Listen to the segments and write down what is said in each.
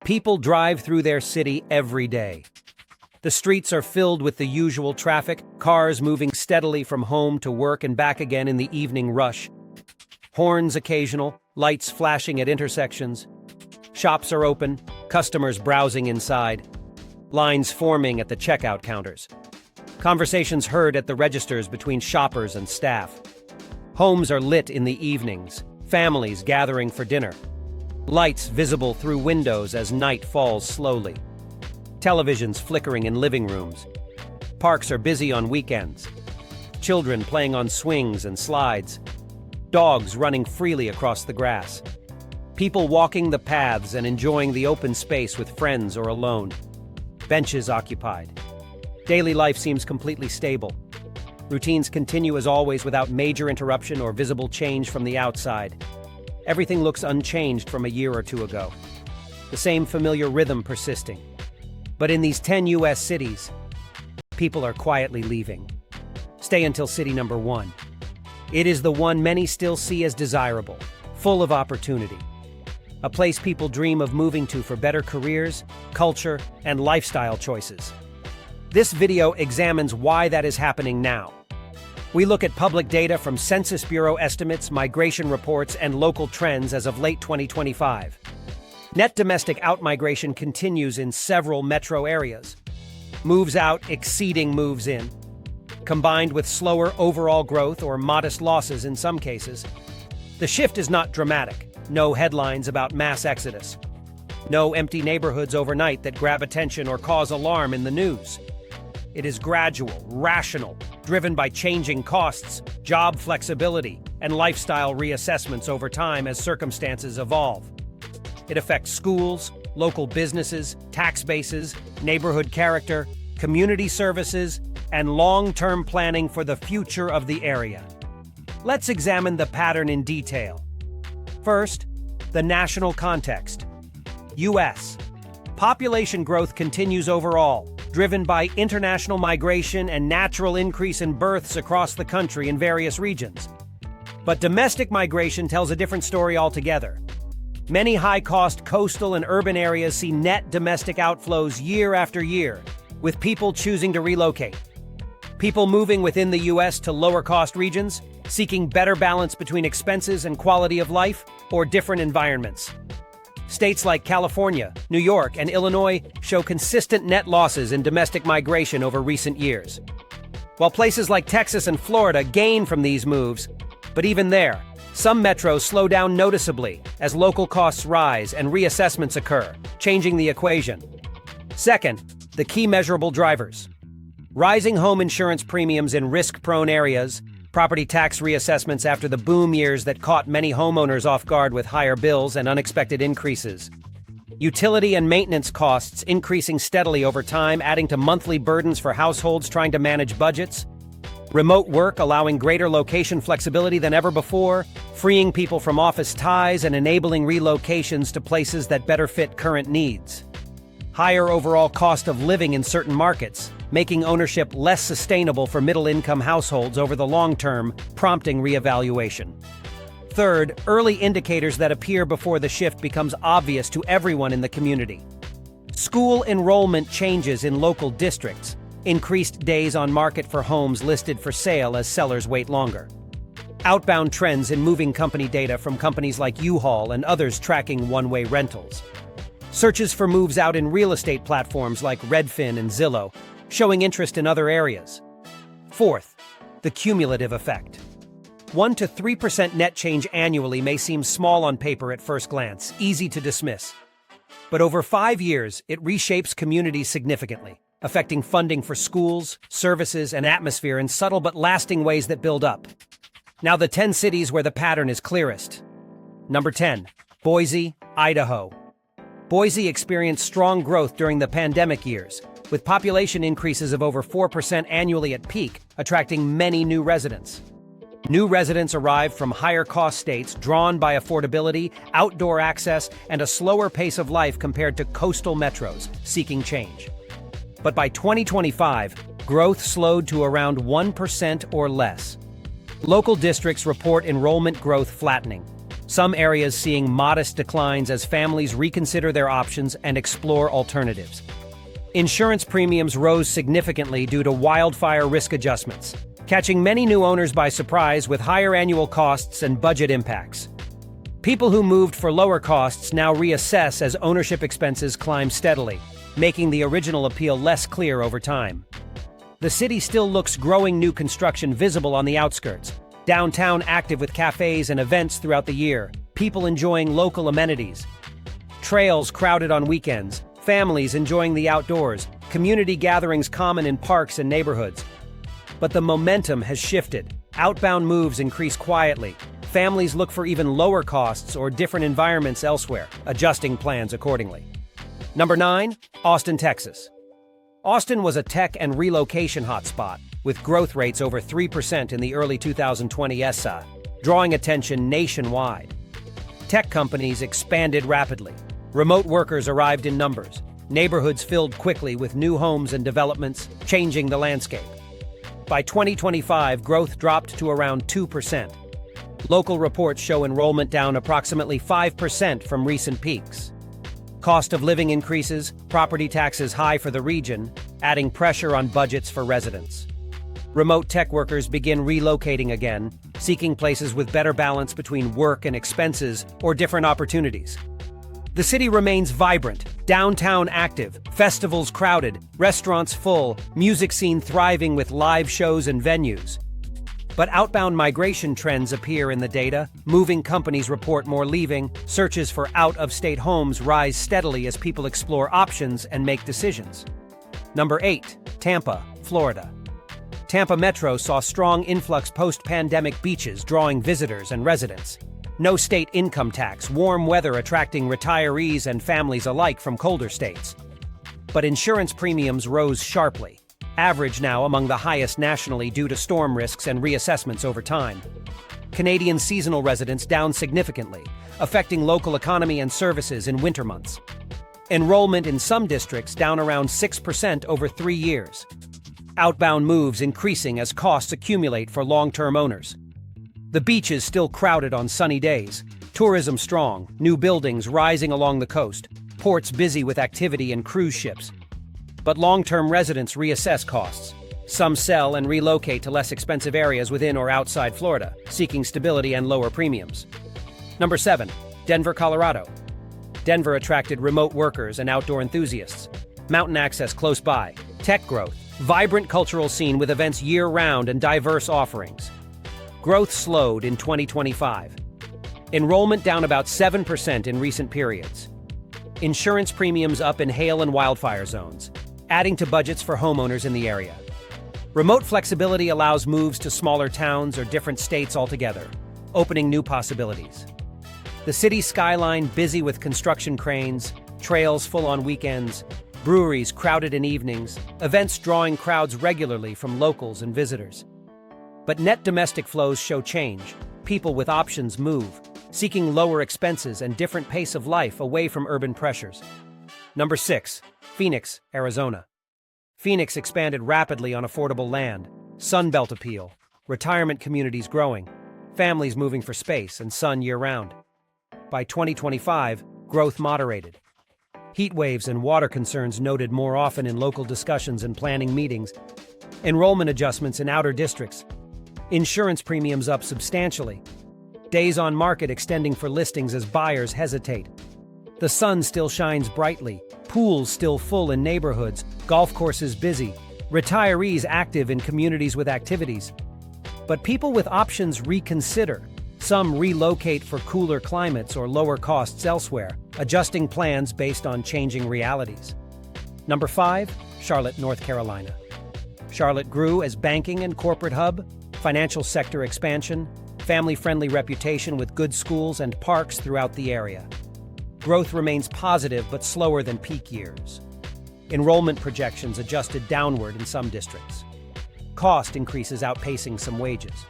People drive through their city every day. The streets are filled with the usual traffic, cars moving steadily from home to work and back again in the evening rush. Horns occasional, lights flashing at intersections. Shops are open, customers browsing inside. Lines forming at the checkout counters. Conversations heard at the registers between shoppers and staff. Homes are lit in the evenings, families gathering for dinner. Lights visible through windows as night falls slowly. Televisions flickering in living rooms. Parks are busy on weekends. Children playing on swings and slides. Dogs running freely across the grass. People walking the paths and enjoying the open space with friends or alone. Benches occupied. Daily life seems completely stable. Routines continue as always without major interruption or visible change from the outside. Everything looks unchanged from a year or two ago. The same familiar rhythm persisting. But in these 10 U.S. cities, people are quietly leaving. Stay until city number 1. It is the one many still see as desirable, full of opportunity. A place people dream of moving to for better careers, culture, and lifestyle choices. This video examines why that is happening now. We look at public data from Census Bureau estimates, migration reports, and local trends as of late 2025. Net domestic outmigration continues in several metro areas. Moves out exceeding moves in. Combined with slower overall growth or modest losses in some cases. The shift is not dramatic. No headlines about mass exodus. No empty neighborhoods overnight that grab attention or cause alarm in the news. It is gradual, rational, driven by changing costs, job flexibility, and lifestyle reassessments over time as circumstances evolve. It affects schools, local businesses, tax bases, neighborhood character, community services, and long-term planning for the future of the area. Let's examine the pattern in detail. First, the national context. U.S. Population growth continues overall, driven by international migration and natural increase in births across the country in various regions. But domestic migration tells a different story altogether. Many high-cost coastal and urban areas see net domestic outflows year after year, with people choosing to relocate. People moving within the U.S. to lower-cost regions, seeking better balance between expenses and quality of life, or different environments. States like California, New York, and Illinois show consistent net losses in domestic migration over recent years. While places like Texas and Florida gain from these moves, but even there, some metros slow down noticeably as local costs rise and reassessments occur, changing the equation. Second, the key measurable drivers. Rising home insurance premiums in risk-prone areas, property tax reassessments after the boom years that caught many homeowners off guard with higher bills and unexpected increases. Utility and maintenance costs increasing steadily over time, adding to monthly burdens for households trying to manage budgets. Remote work allowing greater location flexibility than ever before, freeing people from office ties and enabling relocations to places that better fit current needs. Higher overall cost of living in certain markets, making ownership less sustainable for middle-income households over the long term, prompting reevaluation. Third, early indicators that appear before the shift becomes obvious to everyone in the community. School enrollment changes in local districts, increased days on market for homes listed for sale as sellers wait longer. Outbound trends in moving company data from companies like U-Haul and others tracking one-way rentals. Searches for moves out in real estate platforms like Redfin and Zillow, showing interest in other areas. Fourth, the cumulative effect. 1 to 3% net change annually may seem small on paper at first glance, easy to dismiss. But over 5 years, it reshapes communities significantly, affecting funding for schools, services, and atmosphere in subtle but lasting ways that build up. Now the 10 cities where the pattern is clearest. Number 10, Boise, Idaho. Boise experienced strong growth during the pandemic years, with population increases of over 4% annually at peak, attracting many new residents. New residents arrived from higher-cost states drawn by affordability, outdoor access, and a slower pace of life compared to coastal metros seeking change. But by 2025, growth slowed to around 1% or less. Local districts report enrollment growth flattening. some areas seeing modest declines as families reconsider their options and explore alternatives. Insurance premiums rose significantly due to wildfire risk adjustments, catching many new owners by surprise with higher annual costs and budget impacts. People who moved for lower costs now reassess as ownership expenses climb steadily, making the original appeal less clear over time. The city still looks growing new construction visible on the outskirts, downtown active with cafes and events throughout the year, people enjoying local amenities. Trails crowded on weekends, families enjoying the outdoors, community gatherings common in parks and neighborhoods. But the momentum has shifted. Outbound moves increase quietly. Families look for even lower costs or different environments elsewhere, adjusting plans accordingly. Number 9, Austin, Texas. Austin was a tech and relocation hotspot, with growth rates over 3% in the early 2020s, drawing attention nationwide. Tech companies expanded rapidly. Remote workers arrived in numbers. Neighborhoods filled quickly with new homes and developments, changing the landscape. By 2025, growth dropped to around 2%. Local reports show enrollment down approximately 5% from recent peaks. Cost of living increases, property taxes high for the region, adding pressure on budgets for residents. Remote tech workers begin relocating again, seeking places with better balance between work and expenses or different opportunities. The city remains vibrant, downtown active, festivals crowded, restaurants full, music scene thriving with live shows and venues. But outbound migration trends appear in the data, moving companies report more leaving, searches for out-of-state homes rise steadily as people explore options and make decisions. Number 8, Tampa, Florida. Tampa Metro saw strong influx post-pandemic beaches drawing visitors and residents. No state income tax, warm weather attracting retirees and families alike from colder states. But insurance premiums rose sharply, average now among the highest nationally due to storm risks and reassessments over time. Canadian seasonal residents down significantly, affecting local economy and services in winter months. Enrollment in some districts down around 6% over 3 years. Outbound moves increasing as costs accumulate for long-term owners. The beach is still crowded on sunny days, tourism strong, new buildings rising along the coast, ports busy with activity and cruise ships. But long-term residents reassess costs. Some sell and relocate to less expensive areas within or outside Florida, seeking stability and lower premiums. Number 7, Denver, Colorado. Denver attracted remote workers and outdoor enthusiasts. Mountain access close by, tech growth, vibrant cultural scene with events year-round and diverse offerings. Growth slowed in 2025. Enrollment down about 7% in recent periods. Insurance premiums up in hail and wildfire zones, adding to budgets for homeowners in the area. Remote flexibility allows moves to smaller towns or different states altogether, opening new possibilities. The city skyline busy with construction cranes, trails full on weekends, breweries crowded in evenings, events drawing crowds regularly from locals and visitors. But net domestic flows show change. People with options move, seeking lower expenses and different pace of life away from urban pressures. Number 6, Phoenix, Arizona. Phoenix expanded rapidly on affordable land, Sunbelt appeal, retirement communities growing, families moving for space and sun year-round. By 2025, growth moderated. Heat waves and water concerns noted more often in local discussions and planning meetings. Enrollment adjustments in outer districts. Insurance premiums up substantially. Days on market extending for listings as buyers hesitate. The sun still shines brightly, pools still full in neighborhoods, golf courses busy, retirees active in communities with activities. But people with options reconsider. Some relocate for cooler climates or lower costs elsewhere, adjusting plans based on changing realities. Number 5, Charlotte, North Carolina. Charlotte grew as banking and corporate hub, financial sector expansion, family-friendly reputation with good schools and parks throughout the area. Growth remains positive but slower than peak years. Enrollment projections adjusted downward in some districts. Cost increases outpacing some wages.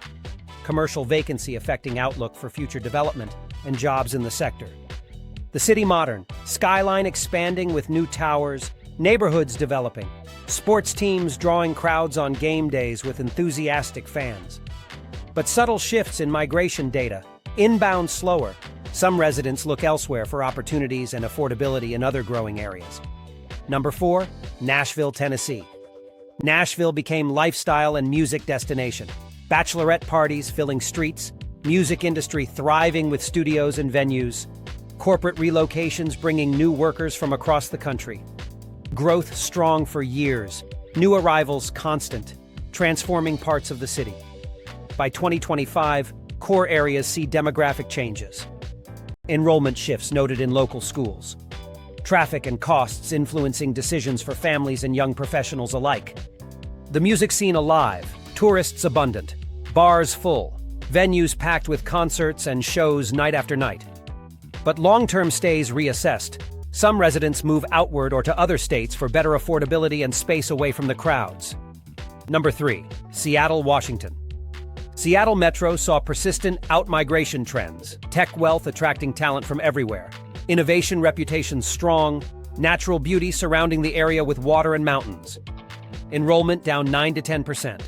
Commercial vacancy affecting outlook for future development and jobs in the sector. The city modern, skyline expanding with new towers, neighborhoods developing, sports teams drawing crowds on game days with enthusiastic fans. But subtle shifts in migration data, Inbound slower. Some residents look elsewhere for opportunities and affordability in other growing areas. Number 4, Nashville, Tennessee. Nashville became lifestyle and music destination. Bachelorette parties filling streets, music industry thriving with studios and venues, corporate relocations bringing new workers from across the country. Growth strong for years, new arrivals constant, transforming parts of the city. By 2025, core areas see demographic changes. Enrollment shifts noted in local schools. Traffic and costs influencing decisions for families and young professionals alike. The music scene alive, tourists abundant, bars full, venues packed with concerts and shows night after night. But long-term stays reassessed. Some residents move outward or to other states for better affordability and space away from the crowds. Number 3, Seattle, Washington. Seattle Metro saw persistent out-migration trends, tech wealth attracting talent from everywhere, innovation reputation strong, natural beauty surrounding the area with water and mountains. Enrollment down 9 to 10%.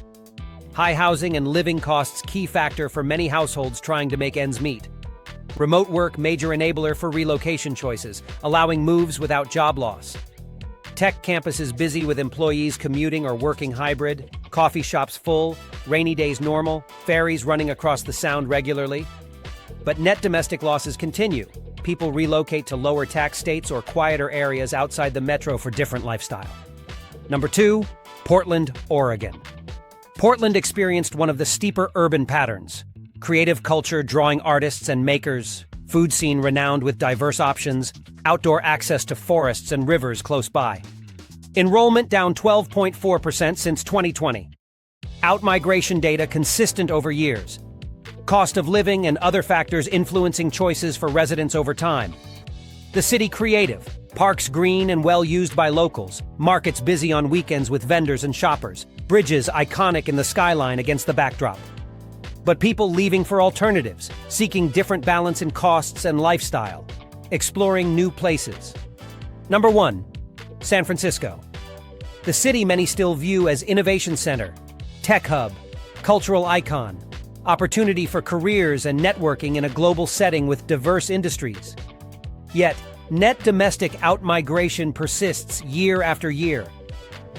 High housing and living costs key factor for many households trying to make ends meet. Remote work major enabler for relocation choices, allowing moves without job loss. Tech campuses busy with employees commuting or working hybrid, coffee shops full, rainy days normal, ferries running across the Sound regularly. But net domestic losses continue. People relocate to lower tax states or quieter areas outside the metro for different lifestyle. Number 2, Portland, Oregon. Portland experienced one of the steeper urban patterns. Creative culture drawing artists and makers, food scene renowned with diverse options, outdoor access to forests and rivers close by. Enrollment down 12.4% since 2020. Out-migration data consistent over years. Cost of living and other factors influencing choices for residents over time. The city creative, parks green and well used by locals, markets busy on weekends with vendors and shoppers, bridges iconic in the skyline against the backdrop. But people leaving for alternatives, seeking different balance in costs and lifestyle, exploring new places. Number 1, San Francisco. The city many still view as innovation center, tech hub, cultural icon, opportunity for careers and networking in a global setting with diverse industries. Yet, net domestic outmigration persists year after year.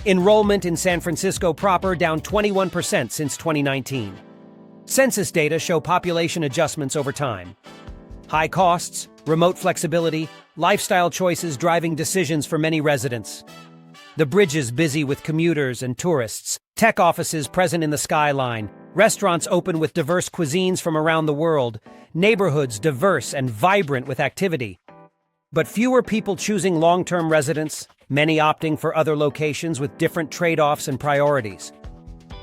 Enrollment in San Francisco proper down 21% since 2019. Census data show population adjustments over time. High costs, remote flexibility, lifestyle choices driving decisions for many residents. The bridges busy with commuters and tourists, tech offices present in the skyline, restaurants open with diverse cuisines from around the world, neighborhoods diverse and vibrant with activity. But fewer people choosing long-term residence, many opting for other locations with different trade-offs and priorities.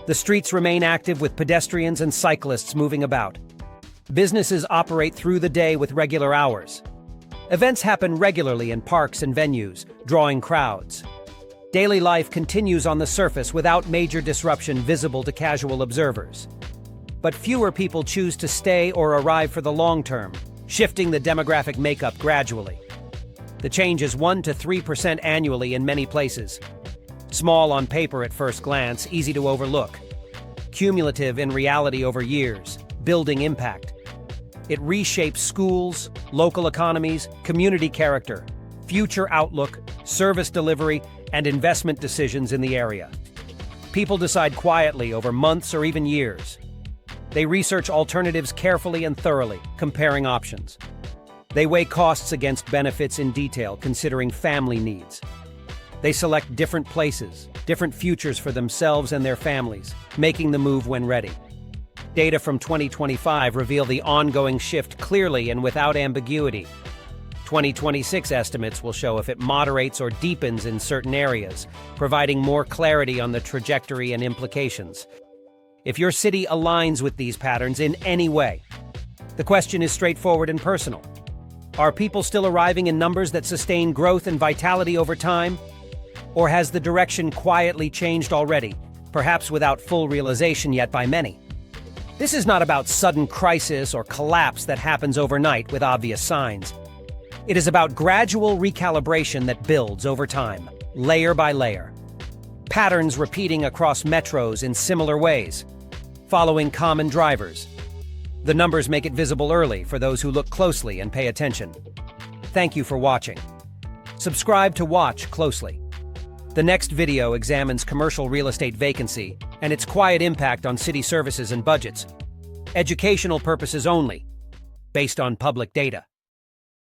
The streets remain active with pedestrians and cyclists moving about. Businesses operate through the day with regular hours. Events happen regularly in parks and venues, drawing crowds. Daily life continues on the surface without major disruption visible to casual observers. But fewer people choose to stay or arrive for the long term, shifting the demographic makeup gradually. The change is 1 to 3% annually in many places. Small on paper at first glance, easy to overlook. Cumulative in reality over years, building impact. It reshapes schools, local economies, community character, future outlook, service delivery, and investment decisions in the area. People decide quietly over months or even years. They research alternatives carefully and thoroughly, comparing options. They weigh costs against benefits in detail, considering family needs. They select different places, different futures for themselves and their families, making the move when ready. Data from 2025 reveal the ongoing shift clearly and without ambiguity. 2026 estimates will show if it moderates or deepens in certain areas, providing more clarity on the trajectory and implications. If your city aligns with these patterns in any way, the question is straightforward and personal. Are people still arriving in numbers that sustain growth and vitality over time? Or has the direction quietly changed already, perhaps without full realization yet by many? This is not about sudden crisis or collapse that happens overnight with obvious signs. It is about gradual recalibration that builds over time, layer by layer. Patterns repeating across metros in similar ways, following common drivers. The numbers make it visible early for those who look closely and pay attention. Thank you for watching. Subscribe to watch closely. The next video examines commercial real estate vacancy and its quiet impact on city services and budgets. Educational purposes only, based on public data.